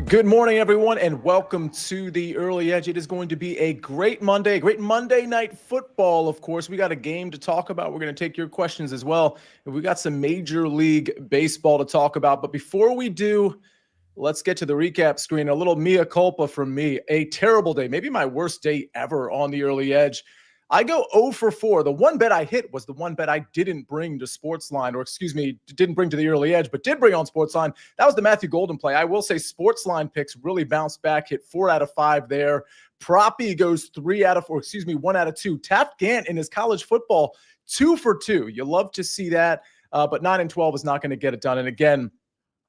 Good morning, everyone, and welcome to the Early Edge. It is going to be a great Monday, great Monday night football, of course. We got a game to talk about. We're going to take your questions as well. And we got some Major League Baseball to talk about. But before we do, let's get to the recap screen. A little mea culpa from me. A terrible day, maybe my worst day ever on the Early Edge. I go 0 for 4. The one bet I hit was the one bet I didn't bring to SportsLine, or excuse me, didn't bring to the Early Edge, but did bring on SportsLine. That was the Matthew Golden play. I will say SportsLine picks really bounced back, hit 4 out of 5 there. Proppy goes 1 out of 2. Taft Gant in his college football, 2 for 2. You love to see that, but 9 and 12 is not going to get it done. And again,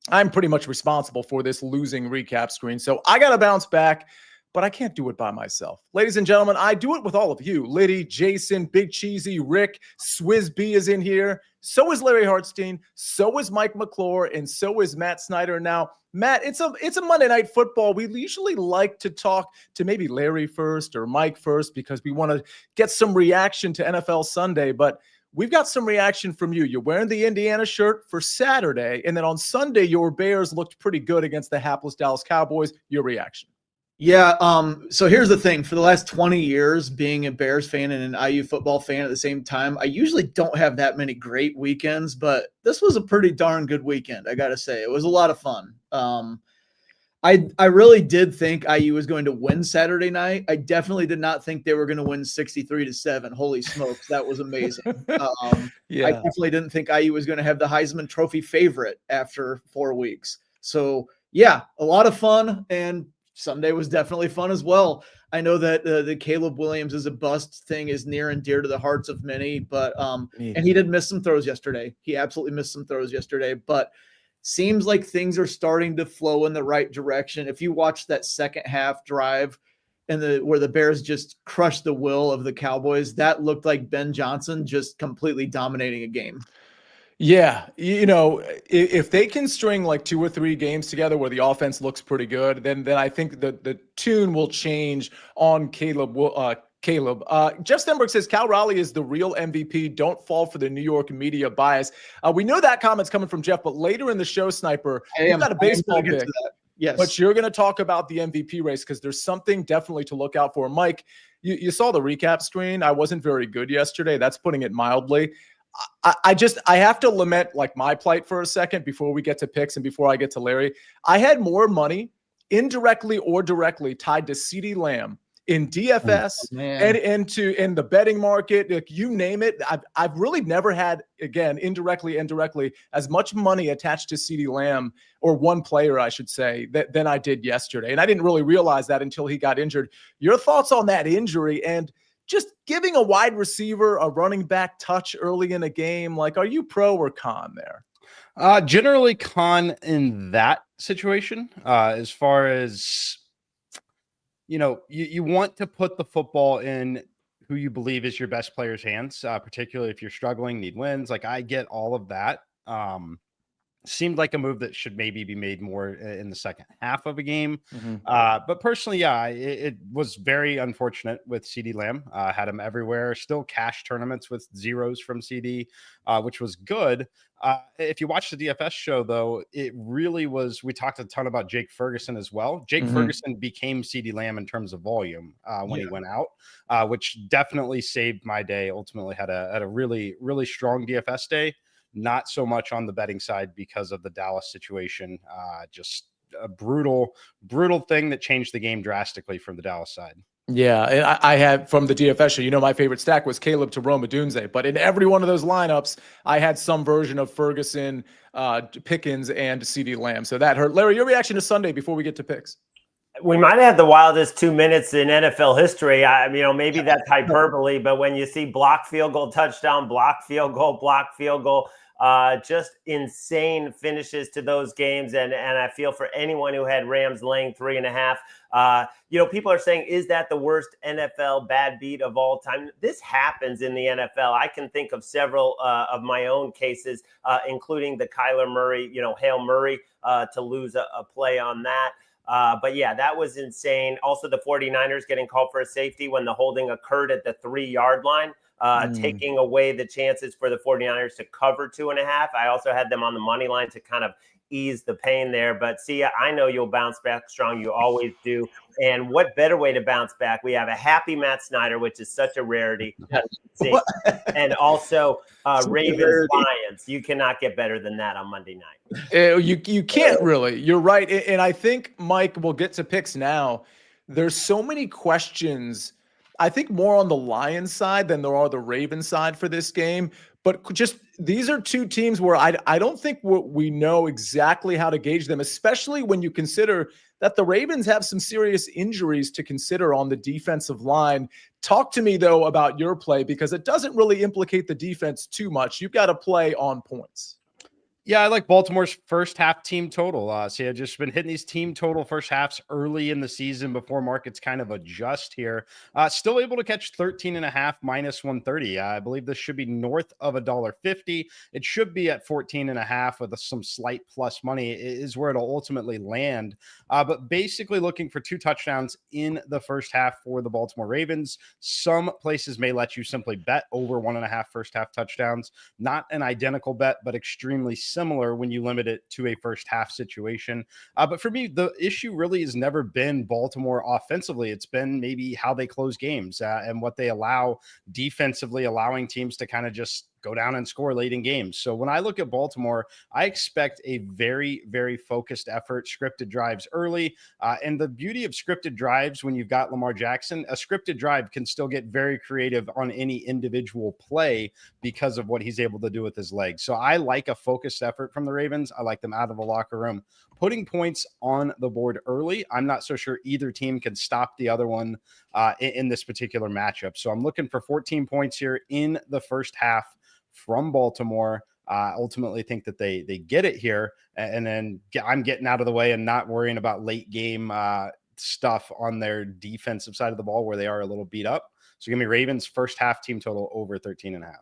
I'm pretty much responsible for this losing recap screen. So I got to bounce back. But I can't do it by myself. Ladies and gentlemen, I do it with all of you. Liddy, Jason, Big Cheesy, Rick, Swizz B is in here. So is Larry Hartstein. So is Mike McClure. And so is Matt Snyder. Now, Matt, it's a Monday Night Football. We usually like to talk to maybe Larry first or Mike first because we want to get some reaction to NFL Sunday. But we've got some reaction from you. You're wearing the Indiana shirt for Saturday. And then on Sunday, your Bears looked pretty good against the hapless Dallas Cowboys. Your reaction? Yeah, so here's the thing. For the last 20 years, being a Bears fan and an IU football fan at the same time, I usually don't have that many great weekends, but this was a pretty darn good weekend, I got to say. It was a lot of fun. I really did think IU was going to win Saturday night. I definitely did not think they were going to win 63-7. Holy smokes, that was amazing. Yeah. I definitely didn't think IU was going to have the Heisman Trophy favorite after 4 weeks. So, yeah, a lot of fun, and Sunday was definitely fun as well. I know that the Caleb Williams is a bust thing is near and dear to the hearts of many, but and he did miss some throws yesterday. He absolutely missed some throws yesterday, but seems like things are starting to flow in the right direction. If you watch that second half drive and where the Bears just crushed the will of the Cowboys, that looked like Ben Johnson just completely dominating a game. Yeah, if they can string like 2 or 3 games together where the offense looks pretty good, then I think the tune will change on Caleb. Jeff Stenberg says Cal Raleigh is the real MVP. Don't fall for the New York media bias. We know that comment's coming from Jeff, but later in the show, Sniper, you've got a baseball pick. Yes, but you're going to talk about the MVP race because there's something definitely to look out for. Mike, you saw the recap screen. I wasn't very good yesterday. That's putting it mildly. I have to lament like my plight for a second before we get to picks and before I get to Larry. I had more money indirectly or directly tied to CeeDee Lamb in DFS and in the betting market. Like, you name it. I've really never had, again, indirectly and directly, as much money attached to CeeDee Lamb, or one player, I should say, than I did yesterday. And I didn't really realize that until he got injured. Your thoughts on that injury and just giving a wide receiver a running back touch early in a game? Like, are you pro or con there? Generally con in that situation. As far as, you want to put the football in who you believe is your best player's hands, particularly if you're struggling, need wins. Like, I get all of that. Seemed like a move that should maybe be made more in the second half of a game. But personally, yeah, it was very unfortunate with CeeDee Lamb. Had him everywhere. Still cash tournaments with zeros from CD, which was good. If you watch the DFS show, though, it really was. We talked a ton about Jake Ferguson as well. Jake Ferguson became CeeDee Lamb in terms of volume when he went out, which definitely saved my day. Ultimately, had a really, really strong DFS day. Not so much on the betting side because of the Dallas situation. Just a brutal thing that changed the game drastically from the Dallas side. Yeah, and I had from the DFS show, my favorite stack was Caleb to Rome Odunze. But in every one of those lineups, I had some version of Ferguson, Pickens, and CeeDee Lamb. So that hurt. Larry, your reaction to Sunday before we get to picks? We might have had the wildest 2 minutes in NFL history. Maybe that's hyperbole, but when you see block field goal, touchdown, block field goal, just insane finishes to those games. And I feel for anyone who had Rams laying 3.5. People are saying, is that the worst NFL bad beat of all time? This happens in the NFL. I can think of several of my own cases, including the Kyler Murray, Hail Murray to lose a play on that. But yeah, that was insane. Also, the 49ers getting called for a safety when the holding occurred at the 3-yard line. taking away the chances for the 49ers to cover 2.5. I also had them on the money line to kind of ease the pain there. But Sia, I know you'll bounce back strong. You always do. And what better way to bounce back? We have a happy Matt Snyder, which is such a rarity. See. And also Ravens Lions. You cannot get better than that on Monday night. You can't really. You're right. And I think, Mike, we'll get to picks now. There's so many questions, I think more on the Lions side than there are the Ravens side for this game. But just these are two teams where I don't think we know exactly how to gauge them, especially when you consider that the Ravens have some serious injuries to consider on the defensive line. Talk to me, though, about your play, because it doesn't really implicate the defense too much. You've got to play on points. Yeah, I like Baltimore's first half team total. So I've just been hitting these team total first halves early in the season before markets kind of adjust here. Still able to catch 13.5 minus 130. I believe this should be north of $1.50. It should be at 14.5 with some slight plus money is where it'll ultimately land. But basically looking for 2 touchdowns in the first half for the Baltimore Ravens. Some places may let you simply bet over 1.5 first half touchdowns. Not an identical bet, but extremely similar when you limit it to a first half situation. But for me, the issue really has never been Baltimore offensively. It's been maybe how they close games and what they allow defensively, allowing teams to kind of just go down and score late in games. So when I look at Baltimore, I expect a very, very focused effort, scripted drives early. And the beauty of scripted drives, when you've got Lamar Jackson, a scripted drive can still get very creative on any individual play because of what he's able to do with his legs. So I like a focused effort from the Ravens. I like them out of the locker room, putting points on the board early. I'm not so sure either team can stop the other one in this particular matchup. So I'm looking for 14 points here in the first half from Baltimore. Ultimately think that they get it here, and then I'm getting out of the way and not worrying about late game stuff on their defensive side of the ball where they are a little beat up. So give me Ravens first half team total over 13.5.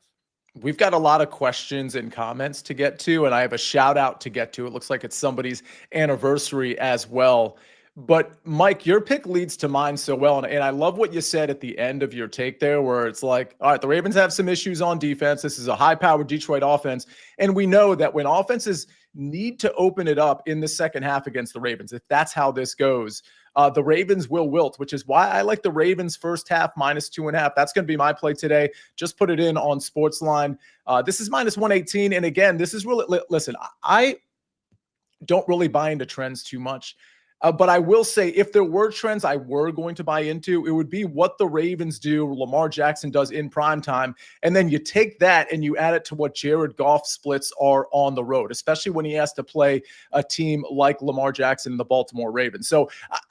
We've got a lot of questions and comments to get to, and I have a shout out to get to. It looks like it's somebody's anniversary as well. But Mike, your pick leads to mine so well. And I love what you said at the end of your take there, where it's like, all right, the Ravens have some issues on defense. This is a high-powered Detroit offense. And we know that when offenses need to open it up in the second half against the Ravens, if that's how this goes, the Ravens will wilt, which is why I like the Ravens first half minus 2.5. That's going to be my play today. Just put it in on SportsLine. This is minus 118. And again, this is really, listen, I don't really buy into trends too much. But I will say, if there were trends I were going to buy into, it would be what the Ravens do, Lamar Jackson does in primetime. And then you take that and you add it to what Jared Goff splits are on the road, especially when he has to play a team like Lamar Jackson and the Baltimore Ravens. So,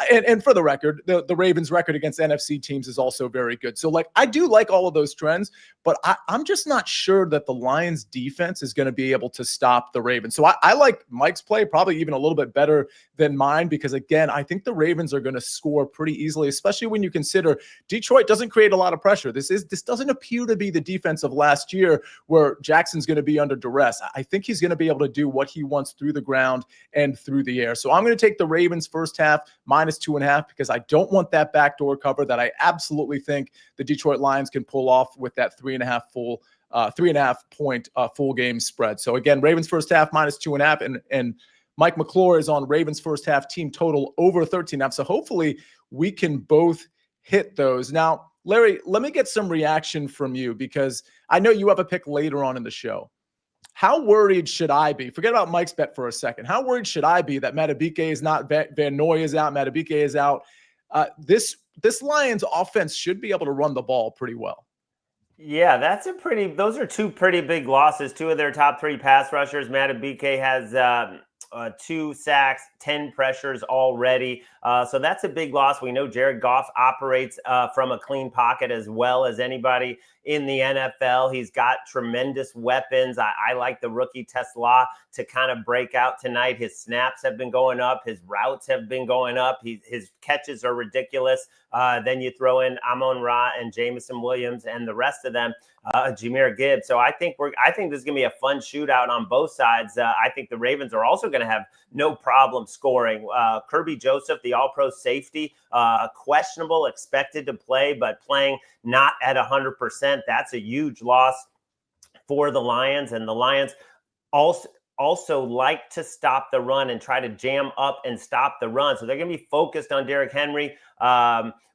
and for the record, the Ravens record against NFC teams is also very good. So, like, I do like all of those trends, but I'm just not sure that the Lions defense is going to be able to stop the Ravens. So I like Mike's play probably even a little bit better than mine, because again, I think the Ravens are going to score pretty easily, especially when you consider Detroit doesn't create a lot of pressure. This doesn't appear to be the defense of last year where Jackson's going to be under duress. I think he's going to be able to do what he wants through the ground and through the air. So I'm going to take the Ravens first half minus 2.5, because I don't want that backdoor cover that I absolutely think the Detroit Lions can pull off with that 3.5 point full game spread. So again, Ravens first half minus 2.5, and Mike McClure is on Ravens first half team total over 13.5. So hopefully we can both hit those. Now, Larry, let me get some reaction from you, because I know you have a pick later on in the show. How worried should I be? Forget about Mike's bet for a second. How worried should I be that Matabike is not, Van Noy is out, Matabike is out? This Lions offense should be able to run the ball pretty well. Yeah, those are 2 pretty big losses. 2 of their top 3 pass rushers. Matabike has 2 sacks, 10 pressures already. So that's a big loss. We know Jared Goff operates from a clean pocket as well as anybody in the NFL. He's got tremendous weapons. I like the rookie Tesla to kind of break out tonight. His snaps have been going up. His routes have been going up. His catches are ridiculous. Then you throw in Amon-Ra and Jameson Williams and the rest of them, Jahmyr Gibbs. So I think this is going to be a fun shootout on both sides. I think the Ravens are also going to have no problem scoring. Kirby Joseph, the all-pro safety, questionable, expected to play, but playing not at 100%. That's a huge loss for the Lions. And the Lions also like to stop the run and try to jam up and stop the run. So they're going to be focused on Derrick Henry,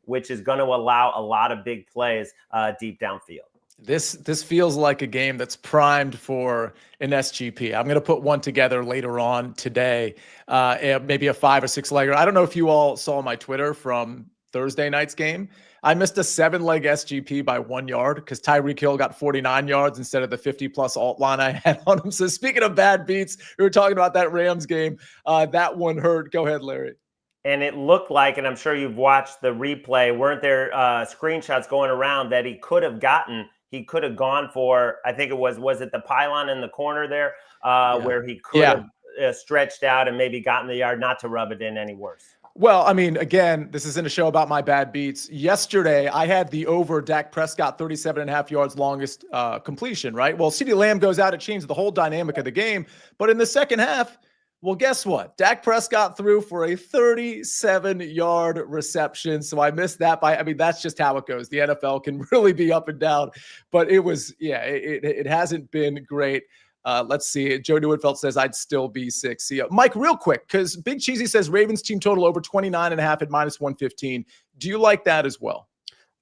which is going to allow a lot of big plays deep downfield. This feels like a game that's primed for an SGP. I'm going to put one together later on today, maybe a 5 or 6 legger. I don't know if you all saw my Twitter from Thursday night's game. I missed a 7-leg SGP by 1 yard because Tyreek Hill got 49 yards instead of the 50-plus alt line I had on him. So speaking of bad beats, we were talking about that Rams game. That one hurt. Go ahead, Larry. And it looked like, and I'm sure you've watched the replay, weren't there screenshots going around that he could have gone for, I think it was it the pylon in the corner there, where he could have stretched out and maybe gotten the yard, not to rub it in any worse. Well, I mean, again, this isn't a show about my bad beats. Yesterday, I had the over Dak Prescott 37.5 yards longest completion, right? Well, CeeDee Lamb goes out. It changed the whole dynamic of the game. But in the second half, well, guess what? Dak Prescott threw for a 37-yard reception. So I missed that that's just how it goes. The NFL can really be up and down. But it was, it hasn't been great. Let's see. Joe Newenfeld says I'd still be 6. See, Mike, real quick, because Big Cheesy says Ravens team total over 29.5 at -115. Do you like that as well?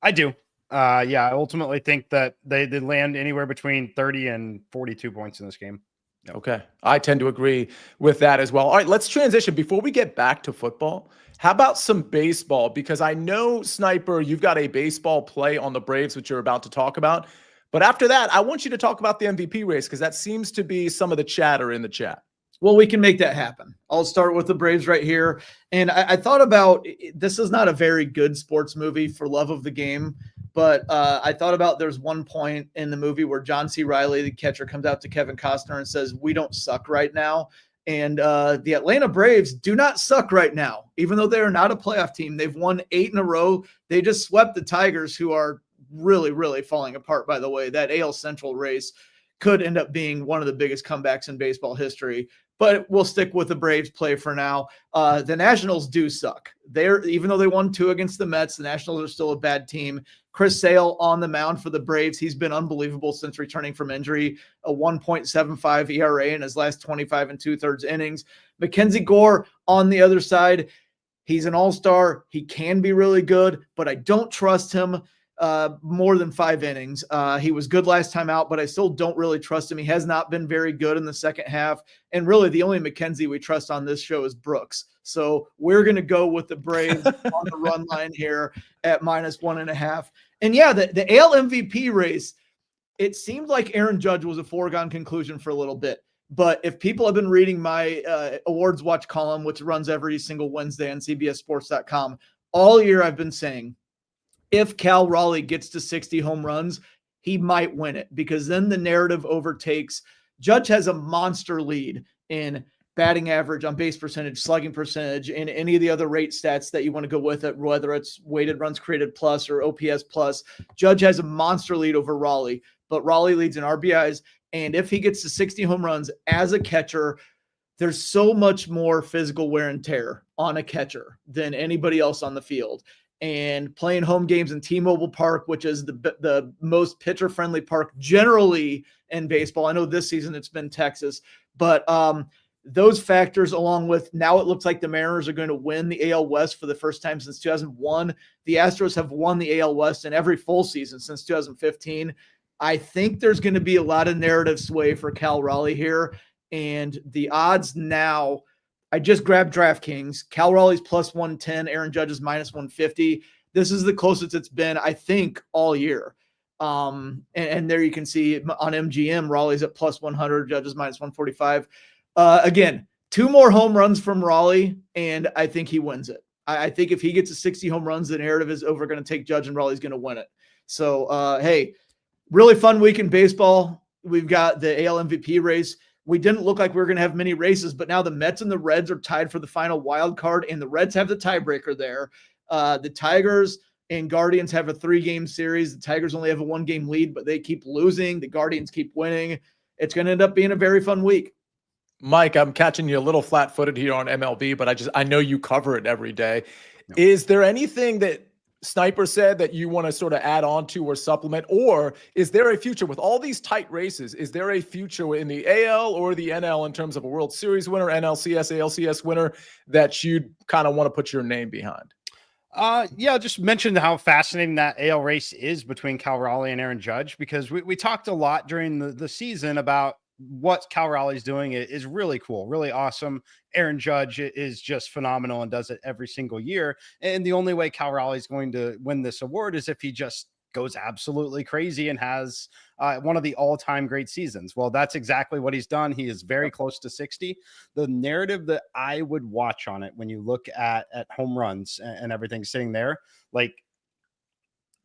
I do. I ultimately think that they land anywhere between 30 and 42 points in this game. Okay. I tend to agree with that as well. All right, let's transition. Before we get back to football, how about some baseball? Because I know, Sniper, you've got a baseball play on the Braves, which you're about to talk about. But after that, I want you to talk about the MVP race because that seems to be some of the chatter in the chat. Well, we can make that happen. I'll start with the Braves right here. And I thought about, this is not a very good sports movie for love of the game, but I thought about there's one point in the movie where John C. Reilly, the catcher, comes out to Kevin Costner and says, "We don't suck right now." And the Atlanta Braves do not suck right now, even though they are not a playoff team. They've won 8 in a row. They just swept the Tigers, who are really, really falling apart, by the way. That AL Central race could end up being one of the biggest comebacks in baseball history. But we'll stick with the Braves play for now. The Nationals do suck. Even though they won 2 against the Mets, the Nationals are still a bad team. Chris Sale on the mound for the Braves. He's been unbelievable since returning from injury. A 1.75 ERA in his last 25 2/3 innings. Mackenzie Gore on the other side. He's an all-star. He can be really good, but I don't trust him more than 5 innings. He was good last time out, but I still don't really trust him. He has not been very good in the second half. And really the only McKenzie we trust on this show is Brooks. So we're going to go with the Braves on the run line here at -1.5. And yeah, the AL MVP race, it seemed like Aaron Judge was a foregone conclusion for a little bit. But if people have been reading my awards watch column, which runs every single Wednesday on CBSSports.com, all year I've been saying, if Cal Raleigh gets to 60 home runs, he might win it because then the narrative overtakes. Judge has a monster lead in batting average, on base percentage, slugging percentage, and any of the other rate stats that you want to go with it, whether it's weighted runs created plus or OPS plus. Judge has a monster lead over Raleigh, but Raleigh leads in RBIs. And if he gets to 60 home runs as a catcher, there's so much more physical wear and tear on a catcher than anybody else on the field. And playing home games in T-Mobile Park, which is the most pitcher-friendly park generally in baseball. I know this season it's been Texas, but those factors, along with now it looks like the Mariners are going to win the AL West for the first time since 2001. The Astros have won the AL West in every full season since 2015. I think there's going to be a lot of narrative sway for Cal Raleigh here. And the odds now, I just grabbed DraftKings. Cal Raleigh's +110, Aaron Judge's -150. This is the closest it's been, I think, all year. And there you can see on MGM, Raleigh's at +100, Judge's -145. Again, 2 more home runs from Raleigh, and I think he wins it. I think if he gets to 60 home runs, the narrative is over going to take Judge and Raleigh's going to win it. So, hey, really fun week in baseball. We've got the AL MVP race. We didn't look like we were going to have many races, but now the Mets and the Reds are tied for the final wild card, and the Reds have the tiebreaker there. The Tigers and Guardians have a 3-game series. The Tigers only have a 1-game lead, but they keep losing. The Guardians keep winning. It's going to end up being a very fun week. Mike, I'm catching you a little flat-footed here on MLB, but I know you cover it every day. Is there anything that Snyper said that you want to sort of add on to or supplement, or is there a future with all these tight races? Is there a future in the AL or the NL in terms of a World Series winner, NLCS, ALCS winner that you'd kind of want to put your name behind? Yeah, just mentioned how fascinating that AL race is between Cal Raleigh and Aaron Judge, because we talked a lot during the season about what Cal Raleigh's doing is really cool, really awesome. Aaron Judge is just phenomenal and does it every single year. And the only way Cal Raleigh's going to win this award is if he just goes absolutely crazy and has one of the all-time great seasons. Well, that's exactly what he's done. He is very close to 60. The narrative that I would watch on it when you look at home runs and everything sitting there, like,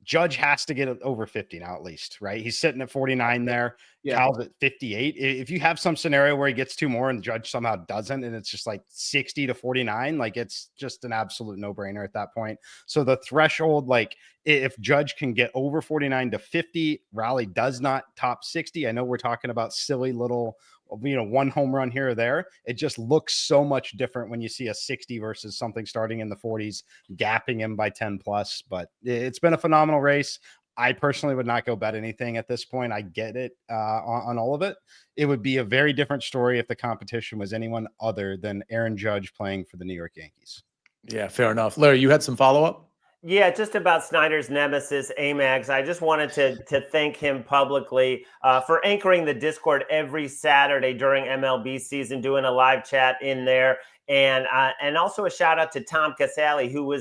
Judge has to get over 50 now, at least, right? He's sitting at 49 there. Yeah. Cal's at 58. If you have some scenario where he gets two more and the Judge somehow doesn't, and it's just like 60 to 49, like, it's just an absolute no-brainer at that point. So the threshold, like, if Judge can get over 49 to 50, Raleigh does not top 60. I know we're talking about silly little, one home run here or there. It just looks so much different when you see a 60 versus something starting in the 40s, gapping him by 10 plus. But it's been a phenomenal race. I personally would not go bet anything at this point. I get it on all of it. It would be a very different story if the competition was anyone other than Aaron Judge playing for the New York Yankees. Yeah, fair enough. Larry, you had some follow-up? Yeah, just about Snyder's nemesis, Amags. I just wanted to thank him publicly for anchoring the Discord every Saturday during MLB season, doing a live chat in there. And also a shout out to Tom Casale, who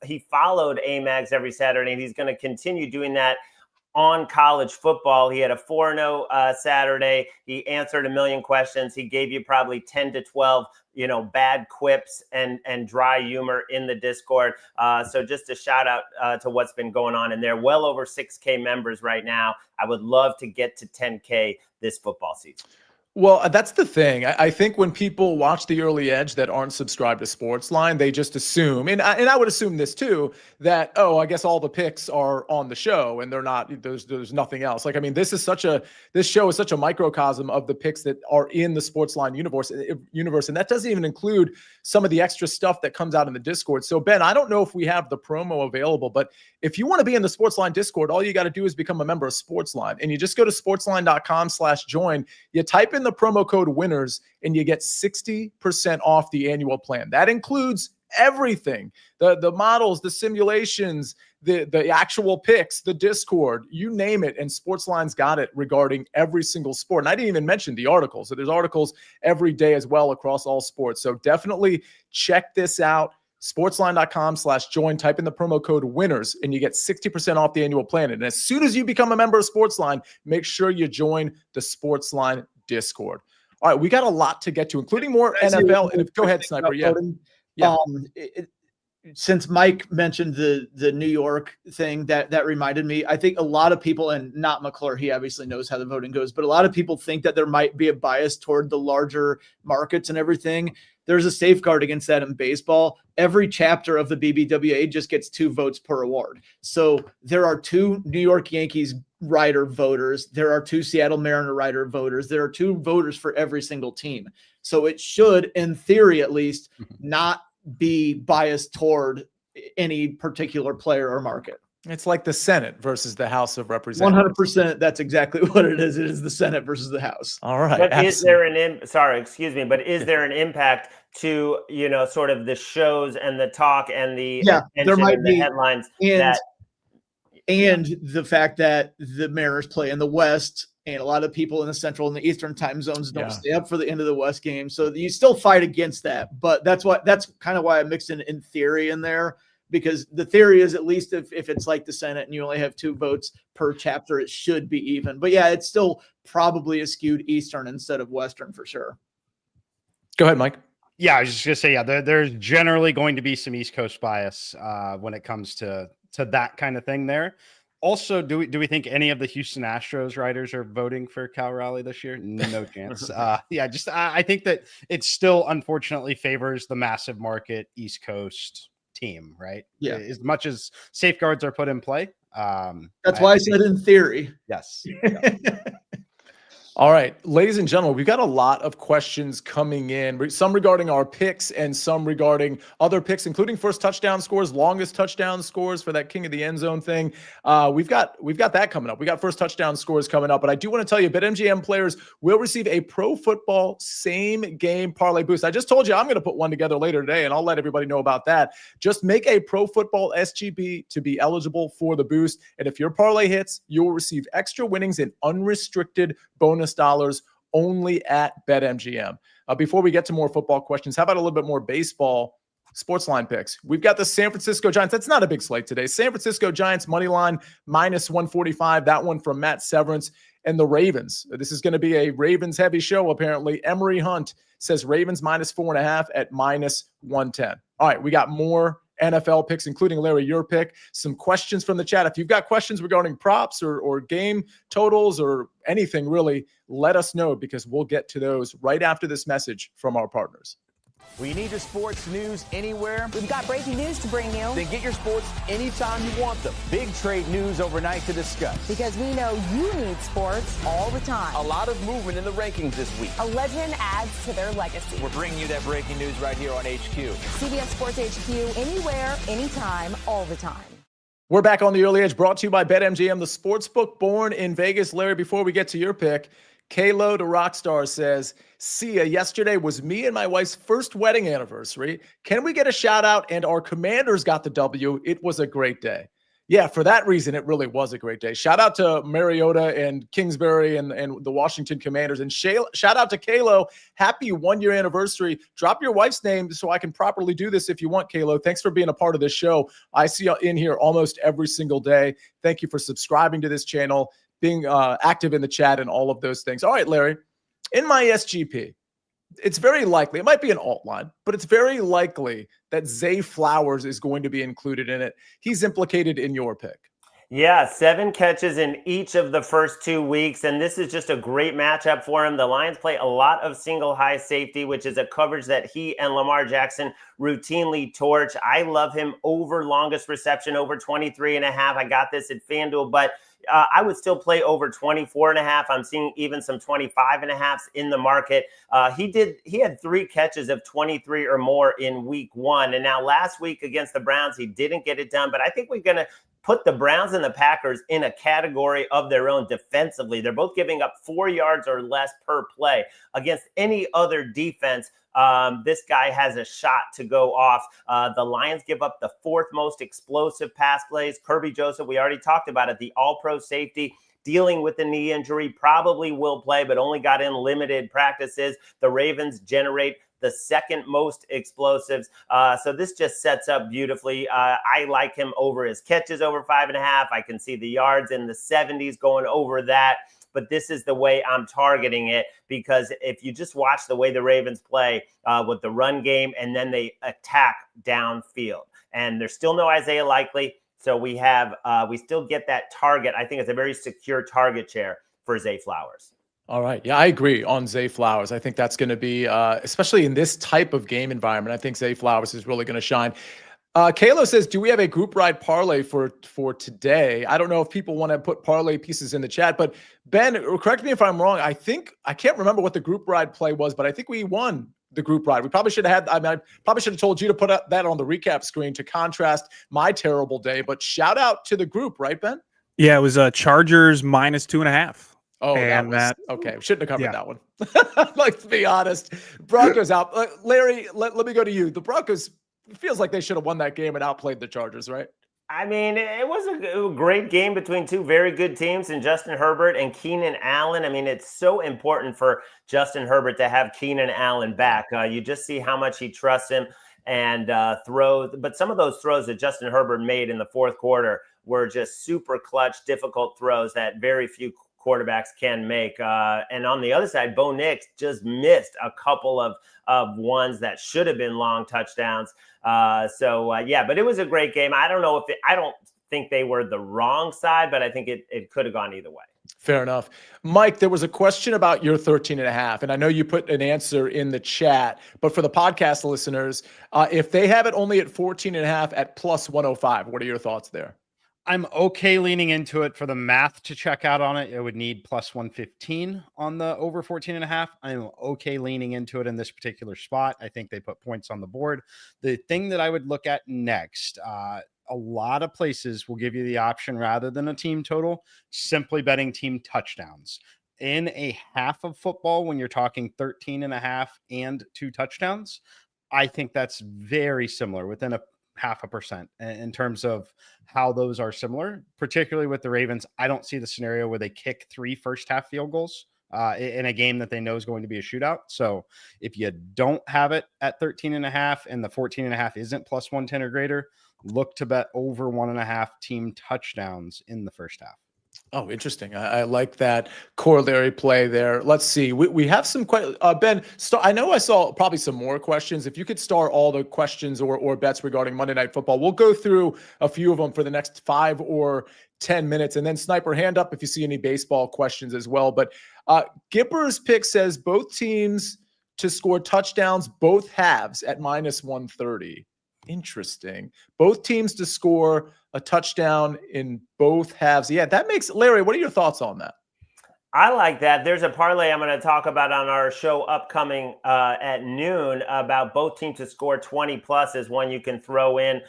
he followed Amags every Saturday, and he's going to continue doing that on college football. He had a 4-0 Saturday. He answered a million questions. He gave you probably 10 to 12, bad quips and dry humor in the Discord. So just a shout out to what's been going on in there. Well over 6K members right now. I would love to get to 10K this football season. Well, that's the thing. I think when people watch the early edge that aren't subscribed to SportsLine, they just assume, and I would assume this too, that, I guess all the picks are on the show and they're not, there's nothing else. Like, I mean, this show is such a microcosm of the picks that are in the SportsLine universe. And that doesn't even include some of the extra stuff that comes out in the Discord. So Ben, I don't know if we have the promo available, but if you want to be in the SportsLine Discord, all you got to do is become a member of SportsLine, and you just go to sportsline.com/join. You type in the promo code winners and you get 60% off the annual plan. That includes everything, the models, the simulations, the actual picks, the Discord, you name it. And SportsLine's got it regarding every single sport. And I didn't even mention the articles. So there's articles every day as well across all sports. So definitely check this out. Sportsline.com/join, type in the promo code winners and you get 60% off the annual plan. And as soon as you become a member of SportsLine, make sure you join the SportsLine Discord. All right, we got a lot to get to, including more NFL. And go ahead, Sniper. Yeah. Since Mike mentioned the New York thing, that reminded me. I think a lot of people, and not McClure, he obviously knows how the voting goes, but a lot of people think that there might be a bias toward the larger markets and everything. There's a safeguard against that in baseball. Every chapter of the BBWA just gets 2 votes per award. So there are 2 New York Yankees writer voters. There are 2 Seattle Mariner writer voters. There are 2 voters for every single team. So it should, in theory at least, not be biased toward any particular player or market. It's like the Senate versus the House of Representatives. 100%. That's exactly what it is. It is the Senate versus the House. All right. But is there an impact to, sort of the shows and the talk and the there might be headlines and the fact that the Mariners play in the West and a lot of people in the Central and the Eastern time zones don't stay up for the end of the West game. So you still fight against that, but that's kind of why I mixed in theory in there, because the theory is, at least if it's like the Senate and you only have 2 votes per chapter, it should be even. But yeah, it's still probably a skewed Eastern instead of Western for sure. Go ahead, Mike. Yeah, I was just going to say, there's generally going to be some East Coast bias when it comes to that kind of thing there. Also, do we think any of the Houston Astros writers are voting for Cal Raleigh this year? No chance. I think that it still unfortunately favors the massive market East Coast team, right? Yeah. As much as safeguards are put in play. That's why I said in theory. Yes. All right, ladies and gentlemen, we've got a lot of questions coming in, some regarding our picks and some regarding other picks, including first touchdown scores, longest touchdown scores for that king of the end zone thing. We've got that coming up. We got first touchdown scores coming up, but I do want to tell you, BetMGM players will receive a Pro Football same game parlay boost. I just told you I'm going to put one together later today, and I'll let everybody know about that. Just make a Pro Football SGP to be eligible for the boost, and if your parlay hits, you will receive extra winnings and unrestricted bonus dollars only at BetMGM. Before we get to more football questions, how about a little bit more baseball SportsLine picks? We've got the San Francisco Giants. That's not a big slate today. San Francisco Giants money line -145. That one from Matt Severance. And the Ravens. This is going to be a Ravens heavy show, apparently. Emery Hunt says Ravens -4.5 at -110. All right, we got more NFL picks, including Larry, your pick. Some questions from the chat. If you've got questions regarding props or game totals or anything really, let us know because we'll get to those right after this message from our partners. We need your sports news anywhere. We've got breaking news to bring you. Then get your sports anytime you want them. Big trade news overnight to discuss. Because we know you need sports all the time. A lot of movement in the rankings this week. A legend adds to their legacy. We're bringing you that breaking news right here on HQ. CBS Sports HQ, anywhere, anytime, all the time. We're back on the Early Edge, brought to you by BetMGM, the sportsbook born in Vegas. Larry, before we get to your pick, Kalo to Rockstar says, Sia, yesterday was me and my wife's first wedding anniversary. Can we get a shout out? And our Commanders got the W. It was a great day. Yeah, for that reason, it really was a great day. Shout out to Mariota and Kingsbury and the Washington Commanders. And shout out to Kalo. Happy 1-year anniversary. Drop your wife's name so I can properly do this if you want, Kalo. Thanks for being a part of this show. I see you in here almost every single day. Thank you for subscribing to this channel, being active in the chat and all of those things. All right, Larry, in my SGP, it's very likely, it might be an alt line, but it's very likely that Zay Flowers is going to be included in it. He's implicated in your pick. Yeah, 7 catches in each of the first 2 weeks, and this is just a great matchup for him. The Lions play a lot of single high safety, which is a coverage that he and Lamar Jackson routinely torch. I love him over longest reception, over 23.5. I got this at FanDuel, but I would still play over 24.5. I'm seeing even some 25.5s in the market. He had 3 catches of 23 or more in week 1. And now last week against the Browns, he didn't get it done. But I think we're going to put the Browns and the Packers in a category of their own defensively. They're both giving up 4 yards or less per play. Against any other defense, this guy has a shot to go off. The Lions give up the 4th most explosive pass plays. Kirby Joseph, we already talked about it, the all-pro safety, dealing with the knee injury, probably will play, but only got in limited practices. The Ravens generate the 2nd most explosives. So this just sets up beautifully. I like him over his catches over 5.5. I can see the yards in the 70s going over that. But this is the way I'm targeting it, because if you just watch the way the Ravens play with the run game and then they attack downfield, and there's still no Isaiah Likely. So we still get that target. I think it's a very secure target share for Zay Flowers. All right. Yeah, I agree on Zay Flowers. I think that's going to be, especially in this type of game environment, I think Zay Flowers is really going to shine. Kalo says, do we have a group ride parlay for today? I don't know if people want to put parlay pieces in the chat, but Ben, correct me if I'm wrong. I can't remember what the group ride play was, but I think we won the group ride. We probably should have I probably should have told you to put that on the recap screen to contrast my terrible day, but shout out to the group, right, Ben? Yeah, it was Chargers -2.5. Oh, and that okay. Shouldn't have covered that one. Like, to be honest, Broncos out. Larry, let me go to you. The Broncos, it feels like they should have won that game and outplayed the Chargers, right? I mean, it was a great game between 2 very good teams in Justin Herbert and Keenan Allen. I mean, it's so important for Justin Herbert to have Keenan Allen back. You just see how much he trusts him and throws. But some of those throws that Justin Herbert made in the 4th quarter were just super clutch, difficult throws that very few quarterbacks can make. And on the other side, Bo Nix just missed a couple of ones that should have been long touchdowns. Yeah, but it was a great game. I don't know I don't think they were the wrong side, but I think it could have gone either way. Fair enough. Mike, there was a question about your 13.5, and I know you put an answer in the chat, but for the podcast listeners, if they have it only at 14.5 at +105, what are your thoughts there? I'm okay leaning into it. For the math to check out on it, it would need plus 115 on the over 14.5. I'm okay leaning into it in this particular spot. I think they put points on the board. The thing that I would look at next, a lot of places will give you the option, rather than a team total, simply betting team touchdowns. In a half of football, when you're talking 13.5 and 2 touchdowns, I think that's very similar, within a 0.5% in terms of how those are similar, particularly with the Ravens. I don't see the scenario where they kick 3 first half field goals in a game that they know is going to be a shootout. So if you don't have it at 13.5 and the 14.5 isn't plus 110 or greater, look to bet over 1.5 team touchdowns in the first half. Oh, interesting. I like that corollary play there. Let's see. We have some questions. Ben, I know I saw probably some more questions. If you could star all the questions or bets regarding Monday Night Football, we'll go through a few of them for the next 5 or 10 minutes. And then Sniper, hand up if you see any baseball questions as well. But Gipper's pick says both teams to score touchdowns, both halves at minus 130. Interesting. Both teams to score a touchdown in both halves. Yeah, that makes, Larry, what are your thoughts on that? I like that. There's a parlay I'm going to talk about on our show upcoming at noon about both teams to score 20 plus is one you can throw in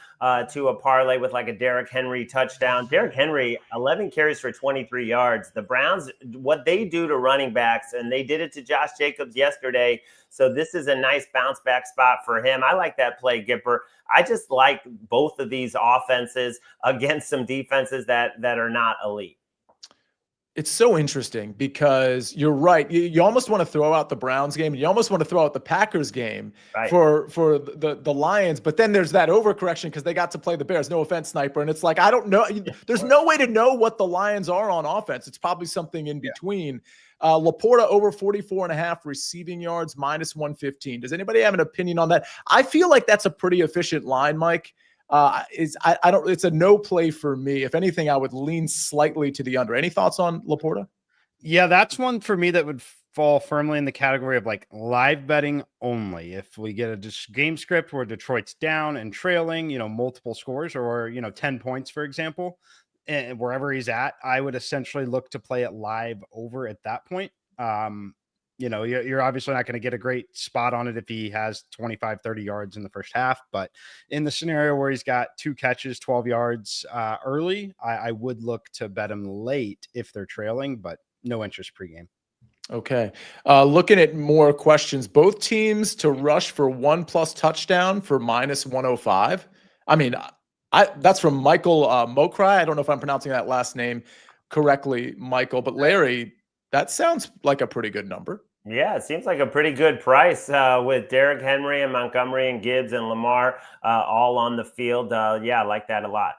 to a parlay with like a Derrick Henry touchdown. Derrick Henry, 11 carries for 23 yards. The Browns, what they do to running backs, and they did it to Josh Jacobs yesterday. So this is a nice bounce back spot for him. I like that play, Gipper. I just like both of these offenses against some defenses that are not elite. It's so interesting because you're right. You almost want to throw out the Browns game, and you almost want to throw out the Packers game for the Lions. But then there's that overcorrection because they got to play the Bears. No offense, Sniper. And it's like, I don't know. There's no way to know what the Lions are on offense. It's probably something in between. Laporta over 44.5 receiving yards, minus 115. Does anybody have an opinion on that? I feel like that's a pretty efficient line, Mike. It's a no play for me. If anything, I would lean slightly to the under. Any thoughts on Laporta? Yeah, that's one for me that would fall firmly in the category of like live betting only. If we get a game script where Detroit's down and trailing, multiple scores or, 10 points, for example, and wherever he's at, I would essentially look to play it live over at that point. You're obviously not going to get a great spot on it if he has 25, 30 yards in the first half. But in the scenario where he's got 2 catches, 12 yards early, I would look to bet him late if they're trailing, but no interest pregame. Okay. Looking at more questions, both teams to rush for 1+ touchdown for minus 105. I mean, that's from Michael Mokrai. I don't know if I'm pronouncing that last name correctly, Michael, but Larry, that sounds like a pretty good number. Yeah, it seems like a pretty good price with Derrick Henry and Montgomery and Gibbs and Lamar all on the field. Yeah, I like that a lot.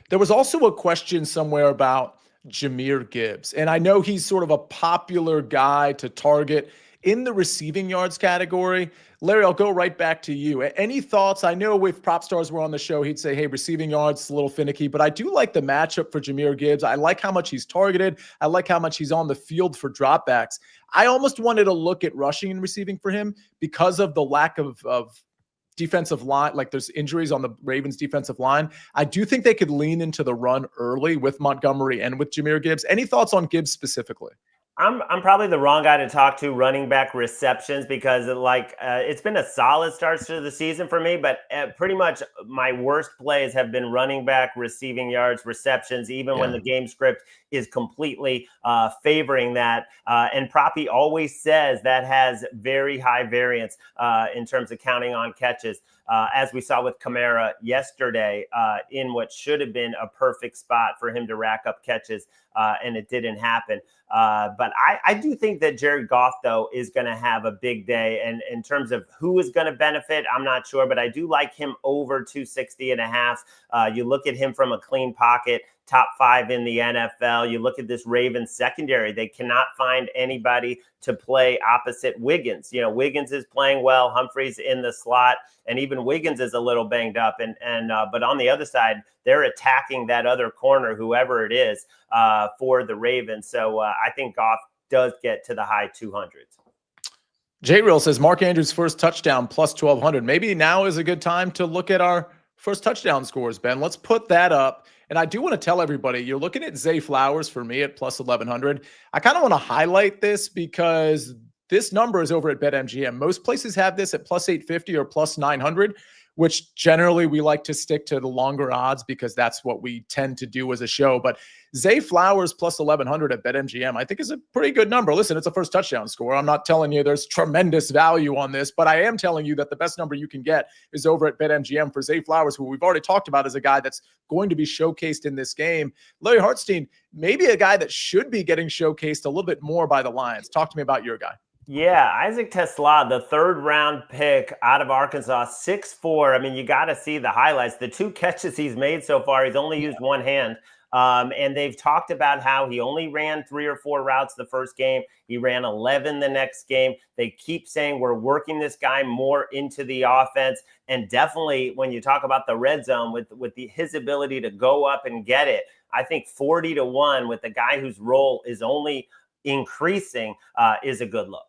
There was also a question somewhere about Jahmyr Gibbs, and I know he's sort of a popular guy to target in the receiving yards category. Larry, I'll go right back to you. Any thoughts? I know if Prop Stars were on the show, he'd say, hey, receiving yards is a little finicky, but I do like the matchup for Jahmyr Gibbs. I like how much he's targeted. I like how much he's on the field for dropbacks. I almost wanted to look at rushing and receiving for him because of the lack of defensive line. Like there's injuries on the Ravens defensive line. I do think they could lean into the run early with Montgomery and with Jahmyr Gibbs. Any thoughts on Gibbs specifically? I'm probably the wrong guy to talk to running back receptions because it's been a solid start to the season for me, but pretty much my worst plays have been running back receiving yards, receptions, even when the game script is completely favoring that. And Proppy always says that has very high variance in terms of counting on catches. As we saw with Kamara yesterday in what should have been a perfect spot for him to rack up catches, and it didn't happen. But I do think that Jared Goff, though, is going to have a big day. And in terms of who is going to benefit, I'm not sure, but I do like him over 260.5. You look at him from a clean pocket, top 5 in the NFL. You look at this Ravens secondary. They cannot find anybody to play opposite Wiggins. Wiggins is playing well. Humphrey's in the slot, and even Wiggins is a little banged up. But on the other side, they're attacking that other corner, whoever it is, for the Ravens. So I think Goff does get to the high 200s. J-Real says Mark Andrews' first touchdown plus 1,200. Maybe now is a good time to look at our first touchdown scores, Ben. Let's put that up. And I do want to tell everybody, you're looking at Zay Flowers for me at plus 1,100. I kind of want to highlight this because this number is over at BetMGM. Most places have this at plus 850 or plus 900, which generally we like to stick to the longer odds because that's what we tend to do as a show. But Zay Flowers plus 1,100 at BetMGM, I think is a pretty good number. Listen, it's a first touchdown score. I'm not telling you there's tremendous value on this, but I am telling you that the best number you can get is over at BetMGM for Zay Flowers, who we've already talked about as a guy that's going to be showcased in this game. Larry Hartstein, maybe a guy that should be getting showcased a little bit more by the Lions. Talk to me about your guy. Yeah, Isaac Tesla, the 3rd round pick out of Arkansas, 6'4". I mean, you got to see the highlights. The 2 catches he's made so far, he's only used one hand. And they've talked about how he only ran 3 or 4 routes the first game. He ran 11 the next game. They keep saying we're working this guy more into the offense. And definitely when you talk about the red zone with his ability to go up and get it, I think 40-1 with the guy whose role is only increasing is a good look.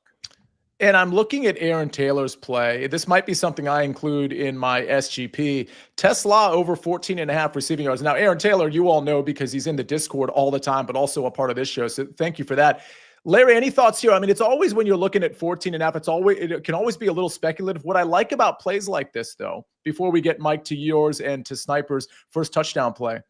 And I'm looking at Aaron Taylor's play. This might be something I include in my SGP. Tesla over 14.5 receiving yards. Now, Aaron Taylor, you all know because he's in the Discord all the time, but also a part of this show. So thank you for that. Larry, any thoughts here? I mean, it's always when you're looking at 14.5, it can always be a little speculative. What I like about plays like this, though, before we get Mike to yours and to Sniper's first touchdown play,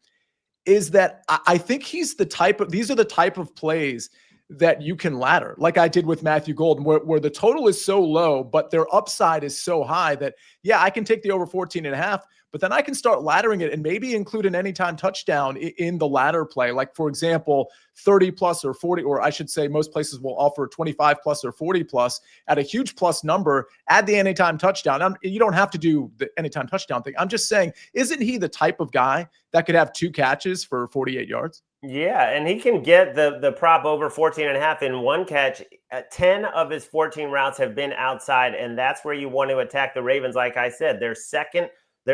is that I think these are the type of plays that you can ladder, like I did with Matthew Golden, where the total is so low, but their upside is so high that, yeah, I can take the over 14.5, but then I can start laddering it and maybe include an anytime touchdown in the ladder play. Like, for example, 30 plus or 40, or I should say most places will offer 25 plus or 40 plus at a huge plus number, add the anytime touchdown. You don't have to do the anytime touchdown thing. I'm just saying, isn't he the type of guy that could have 2 catches for 48 yards? Yeah, and he can get the prop over 14.5 in 1 catch. 10 of his 14 routes have been outside, and that's where you want to attack the Ravens. Like I said, their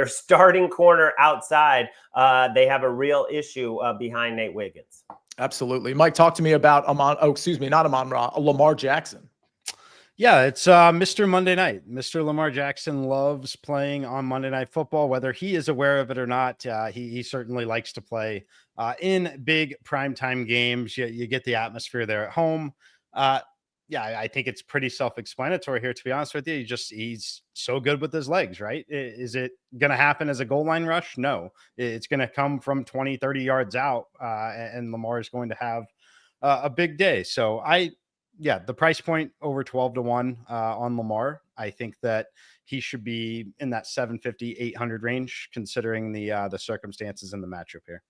starting corner outside. They have a real issue behind Nate Wiggins. Absolutely. Mike, talk to me about Lamar Jackson. Yeah, it's Mr. Monday Night. Mr. Lamar Jackson loves playing on Monday Night Football, whether he is aware of it or not. He certainly likes to play in big primetime games. You get the atmosphere there at home. Yeah, I think it's pretty self-explanatory here, to be honest with you. He's so good with his legs, right? Is it going to happen as a goal line rush? No, it's going to come from 20, 30 yards out, and Lamar is going to have a big day. So the price point over 12-1 on Lamar. I think that he should be in that 750, 800 range, considering the circumstances in the matchup here.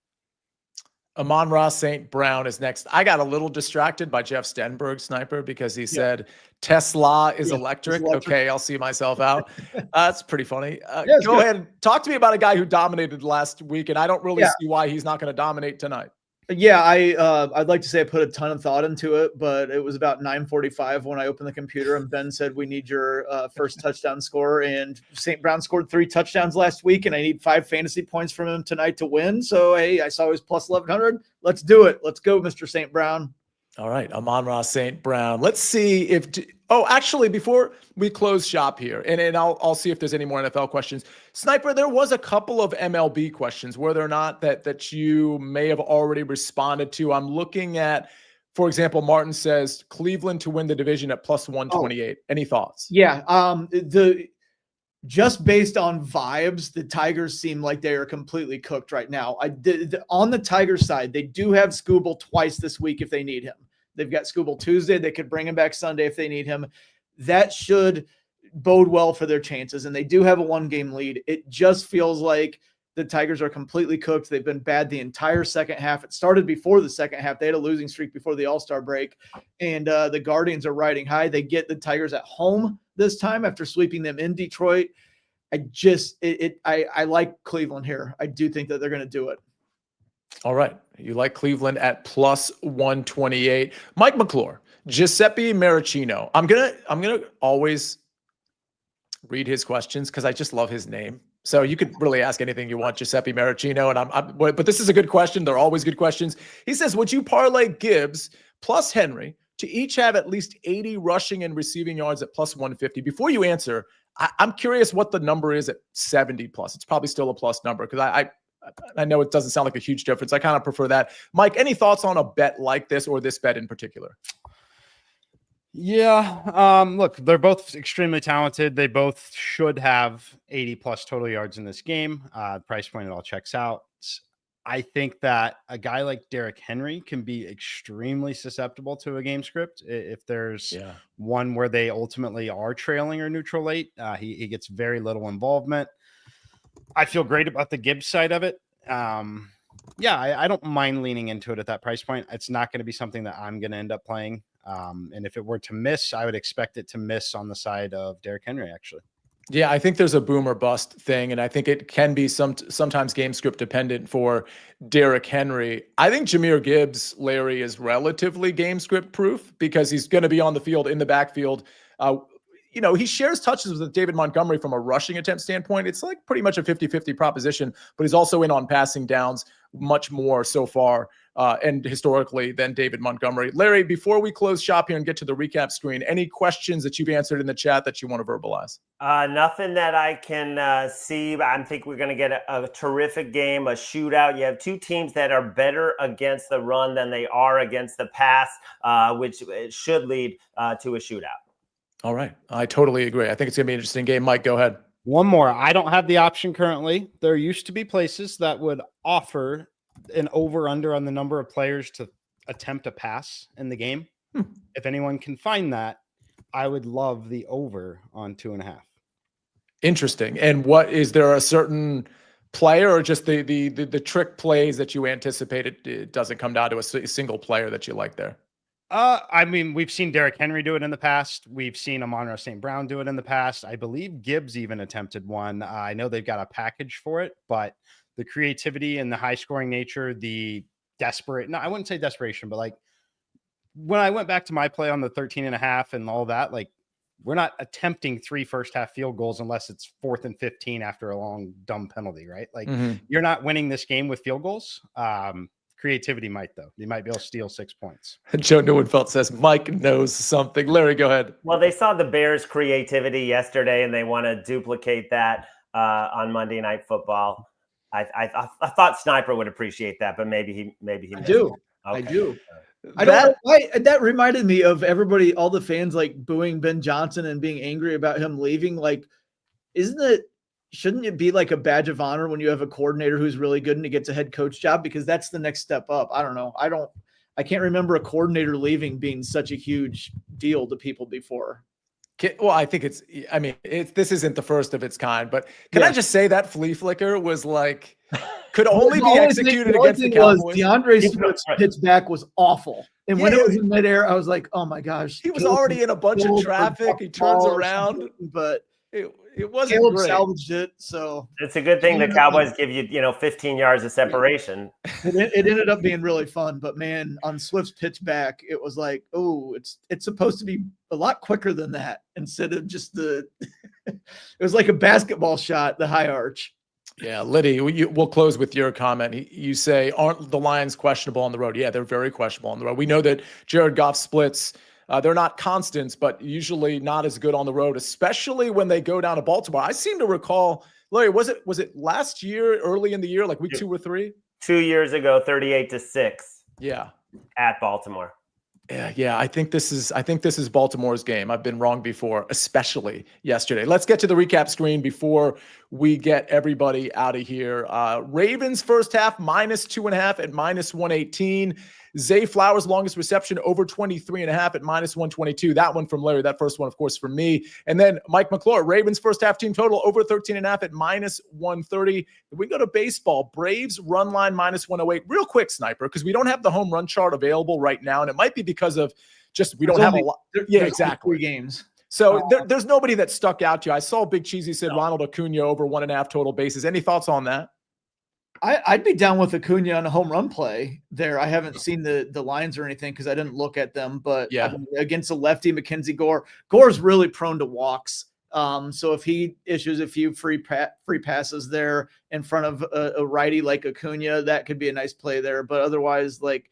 Amon-Ra St. Brown is next. I got a little distracted by Jeff Stenberg, Sniper, because he said Tesla is electric. Okay, I'll see myself out. That's pretty funny. Go ahead. Talk to me about a guy who dominated last week, and I don't really see why he's not going to dominate tonight. Yeah, I'd like to say I put a ton of thought into it, but it was about 9:45 when I opened the computer and Ben said, we need your first touchdown scorer. And St. Brown scored 3 touchdowns last week, and I need 5 fantasy points from him tonight to win. So, hey, I saw he was plus 1,100. Let's do it. Let's go, Mr. St. Brown. All right, Amon-Ra St. Brown. Let's see if actually, before we close shop here, and I'll see if there's any more NFL questions. Sniper, there was a couple of MLB questions, were there not, that you may have already responded to. I'm looking at, for example, Martin says Cleveland to win the division at plus 128. Any thoughts? Yeah, just based on vibes, the Tigers seem like they are completely cooked right now. On the Tigers side, they do have Scooble twice this week if they need him. They've got Scooble Tuesday. They could bring him back Sunday if they need him. That should bode well for their chances, and they do have a 1-game lead. It just feels like the Tigers are completely cooked. They've been bad the entire second half. It started before the second half. They had a losing streak before the All-Star break, and the Guardians are riding high. They get the Tigers at home this time after sweeping them in Detroit. I like Cleveland here. I do think that they're going to do it. All right. You like Cleveland at plus 128. Mike McClure, Giuseppe Maricino. I'm gonna always read his questions because I just love his name. So you could really ask anything you want, Giuseppe Maricino. And but this is a good question. They're always good questions. He says, would you parlay Gibbs plus Henry to each have at least 80 rushing and receiving yards at plus 150? Before you answer, I'm curious what the number is at 70 plus. It's probably still a plus number because I know it doesn't sound like a huge difference. I kind of prefer that. Mike, any thoughts on a bet like this or this bet in particular? Yeah. Look, they're both extremely talented. They both should have 80 plus total yards in this game. Price point, it all checks out. I think that a guy like Derrick Henry can be extremely susceptible to a game script. If there's one where they ultimately are trailing or neutral late, he gets very little involvement. I feel great about the Gibbs side of it. I don't mind leaning into it at that price point. It's not going to be something that I'm going to end up playing. And if it were to miss, I would expect it to miss on the side of Derrick Henry, actually. Yeah, I think there's a boom or bust thing, and I think it can be sometimes game script dependent for Derrick Henry. I think Jahmyr Gibbs, Larry, is relatively game script proof because he's going to be on the field in the backfield. He shares touches with David Montgomery from a rushing attempt standpoint. It's like pretty much a 50-50 proposition, but he's also in on passing downs much more so far and historically than David Montgomery. Larry, before we close shop here and get to the recap screen, any questions that you've answered in the chat that you want to verbalize? Nothing that I can see. I think we're going to get a terrific game, a shootout. You have two teams that are better against the run than they are against the pass, which should lead to a shootout. All right. I totally agree. I think it's going to be an interesting game. Mike, go ahead. One more. I don't have the option currently. There used to be places that would offer an over-under on the number of players to attempt a pass in the game. If anyone can find that, I would love the over on 2.5. Interesting. And is there a certain player or just the trick plays that you anticipated? It doesn't come down to a single player that you like there. I mean, we've seen Derrick Henry do it in the past. We've seen Amon-Ra St. Brown do it in the past. I believe Gibbs even attempted one. I know they've got a package for it, but the creativity and the high scoring nature, I wouldn't say desperation, but like when I went back to my play on the 13.5 and all that, like we're not attempting 3 first half field goals unless it's 4th and 15 after a long dumb penalty, right? Like you're not winning this game with field goals. Creativity might, though. You might be able to steal 6 points. Joe Neuenfeld says Mike knows something. Larry, go ahead. Well, they saw the Bears' creativity yesterday, and they want to duplicate that on Monday Night Football. I thought Snyper would appreciate that, but maybe he. I do. Okay. I do. I don't know why. That reminded me of everybody, all the fans like booing Ben Johnson and being angry about him leaving. Like, shouldn't it be like a badge of honor when you have a coordinator who's really good and he gets a head coach job? Because that's the next step up. I don't know. I can't remember a coordinator leaving being such a huge deal to people before. Well, I think this isn't the first of its kind, but can I just say that flea flicker was like, could only be executed against the Cowboys? DeAndre Swift's pitch back was awful. And when it was in midair, I was like, oh my gosh. He was already in a bunch of traffic. He turns around, but it wasn't Caleb great. Salvaged it, so it's a good thing the Cowboys give you 15 yards of separation. It ended up being really fun, but man, on Swift's pitch back, it was like, oh, it's supposed to be a lot quicker than that instead of just it was like a basketball shot, the high arch. Yeah, Liddy, we'll close with your comment. You say, aren't the Lions questionable on the road? Yeah, they're very questionable on the road. We know that Jared Goff splits. They're not constants, but usually not as good on the road, especially when they go down to Baltimore. I seem to recall, Larry, was it last year, early in the year, like week 2 or 3? 2 years ago, 38-6. Yeah, at Baltimore. Yeah. I think this is Baltimore's game. I've been wrong before, especially yesterday. Let's get to the recap screen before we get everybody out of here. Ravens first half -2.5 at -118. Zay Flowers longest reception over 23.5 at -122. That one from Larry. That first one, of course, from me. And then Mike McClure, Ravens first half team total over 13.5 at -130. We go to baseball. Braves run line -108. Real quick, Sniper, because we don't have the home run chart available right now, and it might be because of just we don't have a lot. Yeah, exactly. 3 games. So there's nobody that stuck out to you. I saw Big Cheesy said Ronald Acuna over 1.5 total bases. Any thoughts on that? I'd be down with Acuna on a home run play there. I haven't seen the lines or anything because I didn't look at them. But yeah, against a lefty, Mackenzie Gore's really prone to walks. So if he issues a few free passes there in front of a righty like Acuna, that could be a nice play there. But otherwise, like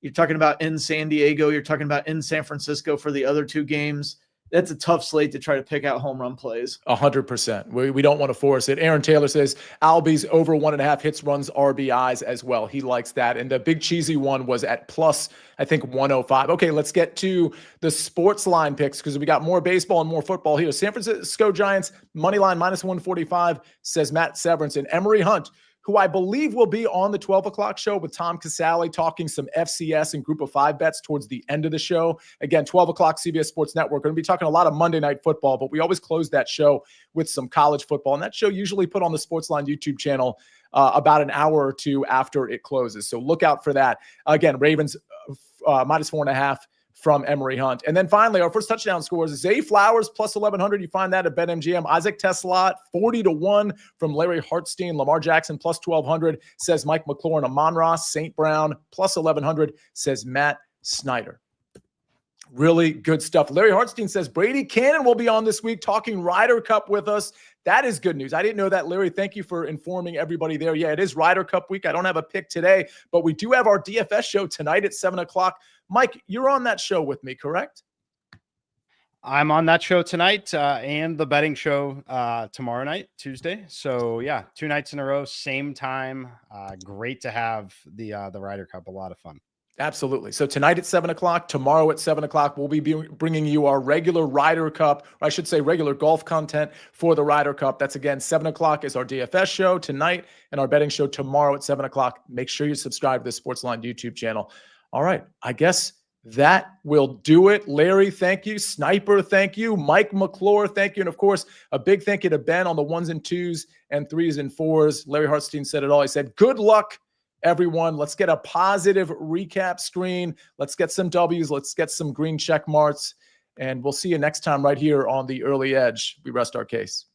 you're talking about in San Diego, you're talking about in San Francisco for the other 2 games. that's a tough slate to try to pick out home run plays. 100%. We don't want to force it. Aaron Taylor says Albies over 1.5 hits, runs, RBIs as well. He likes that. And the big cheesy one was at plus, I think, 105. Okay, let's get to the sports line picks because we got more baseball and more football here. San Francisco Giants, money line minus 145, says Matt Severance. And Emery Hunt, who I believe will be on the 12 o'clock show with Tom Casale talking some FCS and group of 5 bets towards the end of the show. Again, 12 o'clock CBS Sports Network. We're going to be talking a lot of Monday Night Football, but we always close that show with some college football. And that show usually put on the SportsLine YouTube channel about an hour or two after it closes. So look out for that. Again, Ravens minus 4.5 from Emery Hunt. And then finally, our first touchdown scores, Zay Flowers plus 1,100. You find that at BetMGM. Isaac Tesla 40-1 from Larry Hartstein. Lamar Jackson plus 1,200, says Mike McClure. And Amon Ross St. Brown plus 1,100, says Matt Snyder. Really good stuff. Larry Hartstein says Brady Cannon will be on this week talking Ryder Cup with us. That is good news. I didn't know that, Larry. Thank you for informing everybody there. Yeah, it is Ryder Cup week. I don't have a pick today, but we do have our DFS show tonight at 7 o'clock. Mike, you're on that show with me, correct? I'm on that show tonight and the betting show tomorrow night, Tuesday. So yeah, 2 nights in a row, same time. Great to have the Ryder Cup. A lot of fun. Absolutely. So tonight at 7 o'clock, tomorrow at 7 o'clock, we'll be bringing you our regular Ryder Cup, or I should say regular golf content for the Ryder Cup. That's again, 7 o'clock is our DFS show tonight and our betting show tomorrow at 7 o'clock. Make sure you subscribe to the SportsLine YouTube channel. All right. I guess that will do it. Larry, thank you. Sniper, thank you. Mike McClure, thank you. And of course, a big thank you to Ben on the 1s and 2s and 3s and 4s. Larry Hartstein said it all. He said, good luck, everyone. Let's get a positive recap screen. Let's get some W's. Let's get some green check marks. And we'll see you next time right here on the Early Edge. We rest our case.